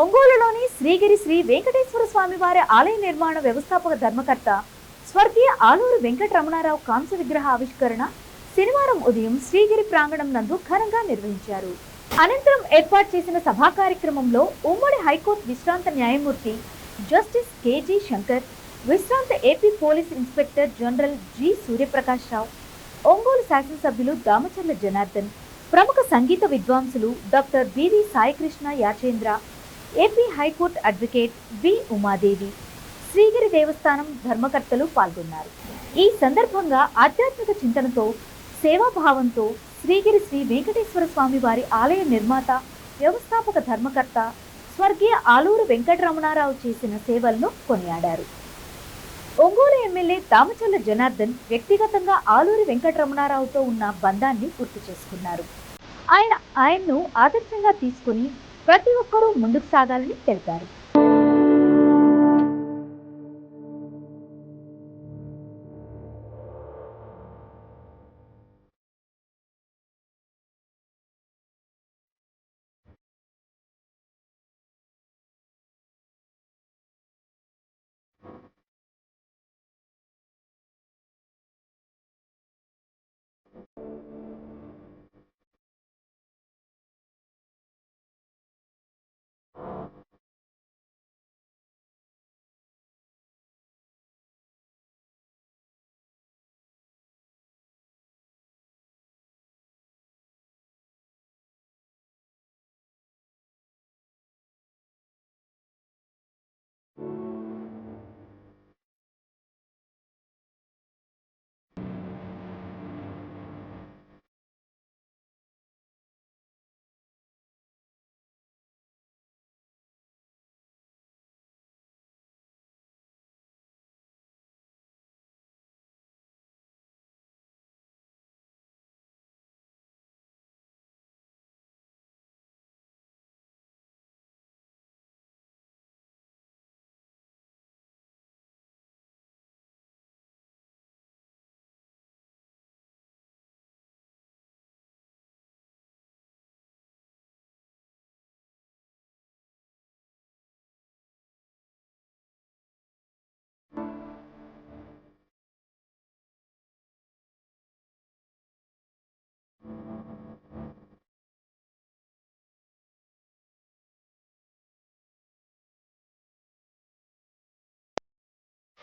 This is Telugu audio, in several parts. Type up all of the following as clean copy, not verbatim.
ఒంగోలులోని శ్రీగిరి శ్రీ వెంకటేశ్వర స్వామి వారి ఆలయ నిర్మాణ వ్యవస్థాపక ధర్మకర్త స్వర్గీయ ఆలూరు వెంకటరమణారావు కాంస్య విగ్రహ ఆవిష్కరణ శనివారం ఉదయం శ్రీగిరి ప్రాంగణం నందు ఘనంగా నిర్వహించారు. అనంతరం ఏర్పాటు చేసిన సభా కార్యక్రమంలో ఉమ్మడి హైకోర్టు విశ్రాంత న్యాయమూర్తి జస్టిస్ కెజి శంకర్, విశ్రాంత AP police inspector general G Suryaprakash Rao, Ongole శాసనసభ్యులు దామచర్ల జనార్దన్, ప్రముఖ సంగీత విద్వాంసులు doctor BV Saikrishna Yachendra, AP high court advocate V Umadevi, Srigiri దేవస్థానం ధర్మకర్తలు పాల్గొన్నారు. ఈ సందర్భంగా ఆధ్యాత్మిక చింతనతో, సేవాభావంతో శ్రీగిరి శ్రీ వెంకటేశ్వర స్వామి వారి ఆలయ నిర్మాత, వ్యవస్థాపక ధర్మకర్త స్వర్గీయ ఆలూరు వెంకటరమణారావు చేసిన సేవలను కొనియాడారు. ఒంగోలు ఎమ్మెల్యే దామచర్ల జనార్దన్ వ్యక్తిగతంగా ఆలూరి వెంకటరమణారావుతో ఉన్న బంధాన్ని గుర్తు చేసుకున్నారు. ఆయన్ను ఆదర్శంగా తీసుకుని ప్రతి ఒక్కరూ ముందుకు సాగాలని తెలిపారు.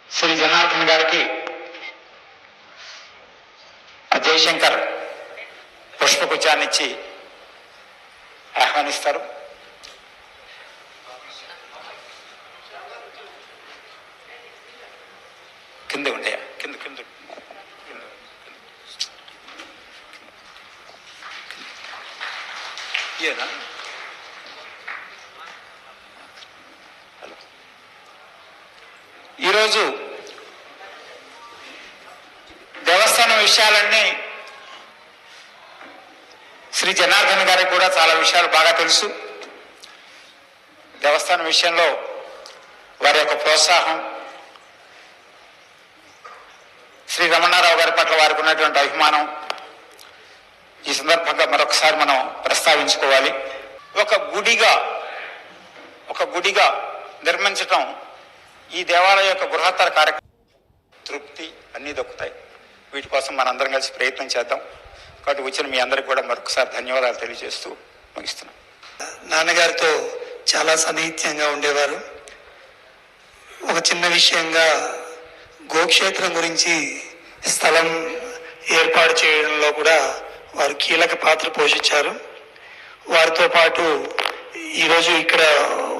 శ్రీ జనార్దన్ గారికి జయశంకర్ పుష్పగుచ్చాన్నిచ్చి ఆహ్వానిస్తారు. కింద ఉండయా కింద కింద ఏనా ఈరోజు దేవస్థానం విషయాలన్నీ శ్రీ జనార్దన్ గారికి కూడా చాలా విషయాలు బాగా తెలుసు. దేవస్థానం విషయంలో వారి యొక్క ప్రోత్సాహం, శ్రీ రమణారావు గారి పట్ల వారికి ఉన్నటువంటి అభిమానం ఈ సందర్భంగా మరొకసారి మనం ప్రస్తావించుకోవాలి. ఒక గుడిగా నిర్మించటం ఈ దేవాలయ యొక్క బృహత్తర కార్యక్రమం, తృప్తి అన్నీ దొక్కుతాయి. వీటి కోసం మనందరం కలిసి ప్రయత్నం చేద్దాం. కాబట్టి వచ్చిన మీ అందరికి కూడా మరొకసారి ధన్యవాదాలు తెలియజేస్తూ ముగిస్తున్నాం. నాన్నగారితో చాలా సన్నిహిత్యంగా ఉండేవారు. ఒక చిన్న విషయంగా గోక్షేత్రం గురించి స్థలం ఏర్పాటు చేయడంలో కూడా వారు కీలక పాత్ర పోషించారు. వారితో పాటు ఈరోజు ఇక్కడ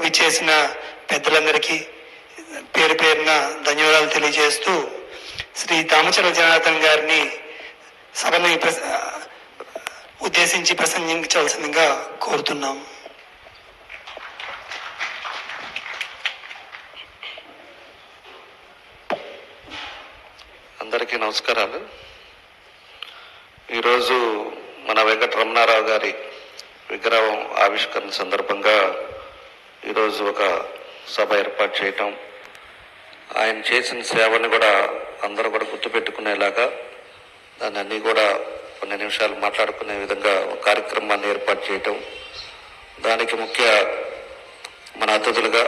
విచ్చేసిన పెద్దలందరికీ పేరు పేరున ధన్యవాదాలు తెలియజేస్తూ శ్రీ దామచర్ల జనార్దన్ గారిని సభను ఉద్దేశించి ప్రసంగించవలసిందిగా కోరుతున్నాం. అందరికీ నమస్కారాలు. ఈరోజు మన వెంకటరమణారావు గారి విగ్రహం ఆవిష్కరణ సందర్భంగా ఈరోజు ఒక సభ ఏర్పాటు చేయటం, ఆయన చేసిన సేవని కూడా అందరూ కూడా గుర్తుపెట్టుకునేలాగా దాన్ని అన్నీ కూడా కొన్ని నిమిషాలు మాట్లాడుకునే విధంగా ఒక కార్యక్రమాన్ని ఏర్పాటు చేయటం, దానికి ముఖ్య మన అతిథులుగా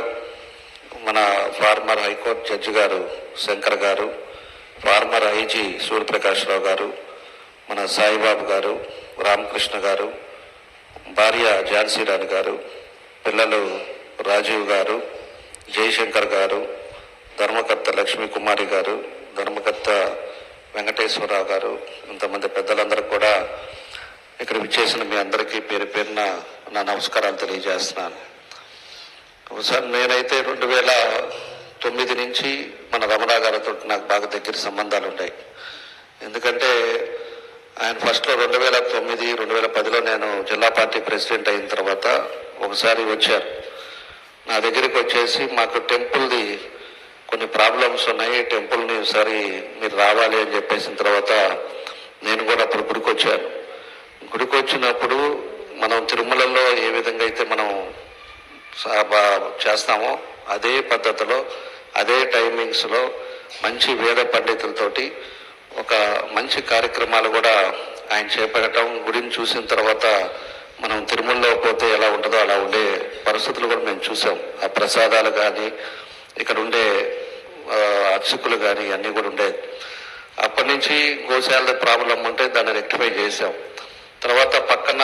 మన ఫార్మర్ హైకోర్టు జడ్జి గారు శంకర్ గారు, ఫార్మర్ ఐజీ సూర్యప్రకాశ్రావు గారు, మన సాయిబాబు గారు, రామకృష్ణ గారు, భార్య ఝాన్సీరాణి గారు, పిల్లలు రాజీవ్ గారు, జయశంకర్ గారు, ధర్మకర్త లక్ష్మీ కుమారి గారు, ధర్మకర్త వెంకటేశ్వరరావు గారు, ఇంతమంది పెద్దలందరూ కూడా ఇక్కడ విచ్చేసిన మీ అందరికీ పేరు పేరున నా నమస్కారాలు తెలియజేస్తున్నాను. సార్, నేనైతే 2009 నుంచి మన రమణా గారితో నాకు బాగా దగ్గర సంబంధాలు ఉన్నాయి. ఎందుకంటే ఆయన ఫస్ట్లో 2009, 2010లో నేను జిల్లా పార్టీ ప్రెసిడెంట్ అయిన తర్వాత ఒకసారి వచ్చారు. నా దగ్గరికి వచ్చేసి మాకు టెంపుల్ది కొన్ని ప్రాబ్లమ్స్ ఉన్నాయి, టెంపుల్ని ఒకసారి మీరు రావాలి అని చెప్పేసిన తర్వాత నేను కూడా అప్పుడు గుడికి వచ్చాను. గుడికి వచ్చినప్పుడు మనం తిరుమలలో ఏ విధంగా అయితే మనం చేస్తామో అదే పద్ధతిలో, అదే టైమింగ్స్లో మంచి వేద పండితులతోటి ఒక మంచి కార్యక్రమాలు కూడా ఆయన చేపట్టడం, గుడిని చూసిన తర్వాత మనం తిరుమలలో పోతే ఎలా ఉంటుందో అలా ఉండే పరిస్థితులు కూడా మేము చూసాం. ఆ ప్రసాదాలు కానీ, ఇక్కడ ఉండే అర్చకులు కానీ అన్నీ కూడా ఉండేది. అప్పటి నుంచి గోశాల ప్రాబ్లం ఉంటే దాన్ని రెక్టిఫై చేసాం. తర్వాత పక్కన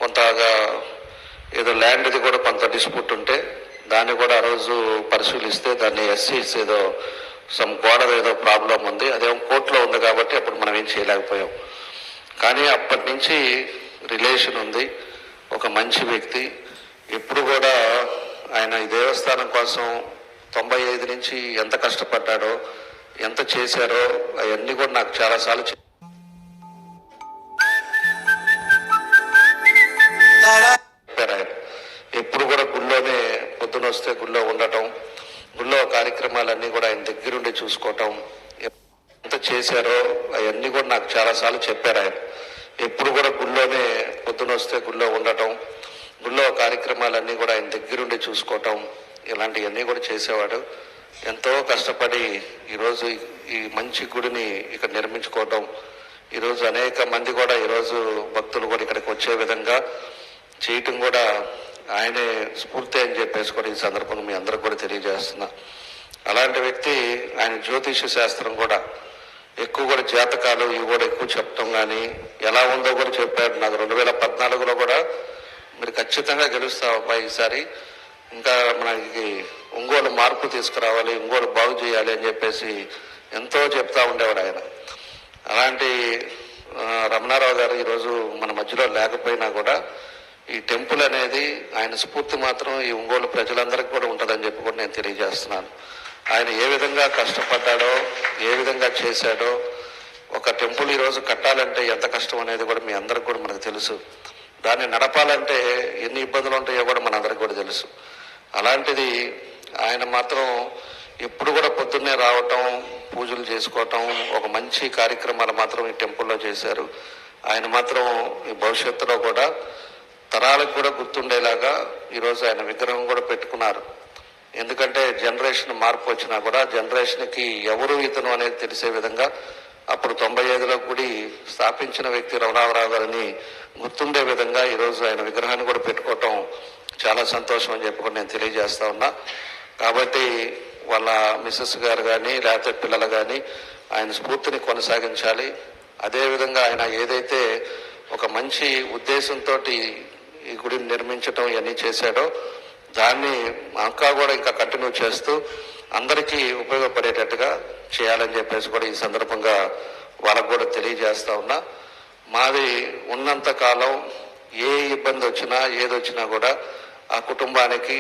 కొంతగా ఏదో ల్యాండ్ది కూడా కొంత డిస్ప్యూట్ ఉంటే దాన్ని కూడా ఆ రోజు పరిశీలిస్తే దాన్ని ఎస్సీస్ ఏదో సమ్ గోడ ఏదో ప్రాబ్లం ఉంది, అదేమో కోర్టులో ఉంది కాబట్టి అప్పుడు మనం ఏం చేయలేకపోయాం. కానీ అప్పటి నుంచి రిలేషన్ ఉంది. ఒక మంచి వ్యక్తి. ఎప్పుడు కూడా ఆయన ఈ దేవస్థానం కోసం 95 నుంచి ఎంత కష్టపడ్డాడో, ఎంత చేశారో అవన్నీ కూడా నాకు చాలాసార్లు చెప్పారు. ఆయన ఎప్పుడు కూడా గుళ్ళోనే పొద్దున వస్తే గుళ్ళో ఉండటం, గుళ్ళో కార్యక్రమాలన్నీ కూడా ఆయన దగ్గరుండి చూసుకోవటం, ఎంత చేశారో అవన్నీ కూడా నాకు చాలాసార్లు చెప్పారు. ఆయన ఎప్పుడు కూడా గుళ్ళోనే పొద్దున వస్తే గుళ్ళో ఉండటం, గుళ్ళో కార్యక్రమాలన్నీ కూడా ఆయన దగ్గరుండి చూసుకోవటం, ఇలాంటివన్నీ కూడా చేసేవాడు. ఎంతో కష్టపడి ఈరోజు ఈ మంచి గుడిని ఇక్కడ నిర్మించుకోవటం, ఈరోజు అనేక మంది కూడా ఈరోజు భక్తులు కూడా ఇక్కడికి వచ్చే విధంగా చేయటం కూడా ఆయనే స్ఫూర్తి అని చెప్పేసి కూడా ఈ సందర్భంగా మీ అందరికి కూడా తెలియజేస్తున్నా. అలాంటి వ్యక్తి. ఆయన జ్యోతిష శాస్త్రం కూడా ఎక్కువ కూడా జాతకాలు ఇవి కూడా ఎక్కువ చెప్పటం కానీ ఎలా ఉందో కూడా చెప్పారు. నాకు 2014లో కూడా మీరు ఖచ్చితంగా గెలుస్తావు అబ్బాయి ఈసారి, ఇంకా మనకి ఒంగోలు మార్పు తీసుకురావాలి, ఒంగోలు బాగు చేయాలి అని చెప్పేసి ఎంతో చెప్తా ఉండేవాడు ఆయన. అలాంటి రమణారావు గారు ఈరోజు మన మధ్యలో లేకపోయినా కూడా ఈ టెంపుల్ అనేది ఆయన స్ఫూర్తి మాత్రం ఈ ఒంగోలు ప్రజలందరికీ కూడా ఉంటుందని చెప్పి కూడా నేను తెలియజేస్తున్నాను. ఆయన ఏ విధంగా కష్టపడ్డాడో, ఏ విధంగా చేశాడో, ఒక టెంపుల్ ఈరోజు కట్టాలంటే ఎంత కష్టం అనేది కూడా మీ అందరికి కూడా మనకు తెలుసు. దాన్ని నడపాలంటే ఎన్ని ఇబ్బందులు ఉంటాయో కూడా మనందరికి కూడా తెలుసు. అలాంటిది ఆయన మాత్రం ఎప్పుడు కూడా పొద్దున్నే రావటం, పూజలు చేసుకోవటం, ఒక మంచి కార్యక్రమాలు మాత్రం ఈ టెంపుల్లో చేశారు. ఆయన మాత్రం ఈ భవిష్యత్తులో కూడా తరాలకు కూడా గుర్తుండేలాగా ఈరోజు ఆయన విగ్రహం కూడా పెట్టుకున్నారు. ఎందుకంటే జనరేషన్ మార్పు వచ్చినా కూడా జనరేషన్కి ఎవరు ఇతను అనేది తెలిసే విధంగా అప్పుడు 95లో గుడి స్థాపించిన వ్యక్తి రమణారావు గారిని గుర్తుండే విధంగా ఈరోజు ఆయన విగ్రహాన్ని కూడా పెట్టుకోవటం చాలా సంతోషం అని చెప్పి నేను తెలియజేస్తా ఉన్నా. కాబట్టి వాళ్ళ మిస్సెస్ గారు కానీ లేకపోతే పిల్లలు కానీ ఆయన స్ఫూర్తిని కొనసాగించాలి. అదేవిధంగా ఆయన ఏదైతే ఒక మంచి ఉద్దేశంతో ఈ గుడిని నిర్మించటం ఇవన్నీ చేశాడో దాన్ని ఇంకా కంటిన్యూ చేస్తూ అందరికీ ఉపయోగపడేటట్టుగా చేయాలని చెప్పేసి కూడా ఈ సందర్భంగా వాళ్ళకు కూడా తెలియజేస్తా ఉన్నా. మాది ఉన్నంత కాలం ఏ ఇబ్బంది వచ్చినా ఏది వచ్చినా కూడా ఆ కుటుంబానికి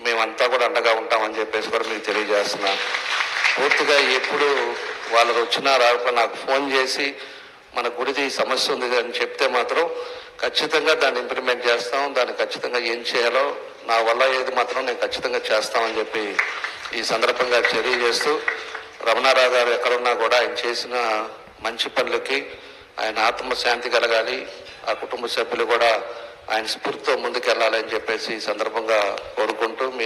మేమంతా కూడా అండగా ఉంటామని చెప్పేసి కూడా మీకు తెలియజేస్తున్నా. పూర్తిగా ఎప్పుడు వాళ్ళు వచ్చినా రాకపోయినా నాకు ఫోన్ చేసి మన గుడిది సమస్య ఉంది అని చెప్తే మాత్రం ఖచ్చితంగా దాన్ని ఇంప్లిమెంట్ చేస్తాం. దాన్ని ఖచ్చితంగా ఏం చేయాలో నా వల్ల ఏది మాత్రం నేను ఖచ్చితంగా చేస్తామని చెప్పి ఈ సందర్భంగా తెలియజేస్తూ, రమణారావు గారు ఎక్కడున్నా కూడా ఆయన చేసిన మంచి పనులకి ఆయన ఆత్మశాంతి కలగాలి, ఆ కుటుంబ సభ్యులు కూడా ఆయన స్ఫూర్తితో ముందుకెళ్లాలని చెప్పేసి ఈ సందర్భంగా కోరుకుంటూ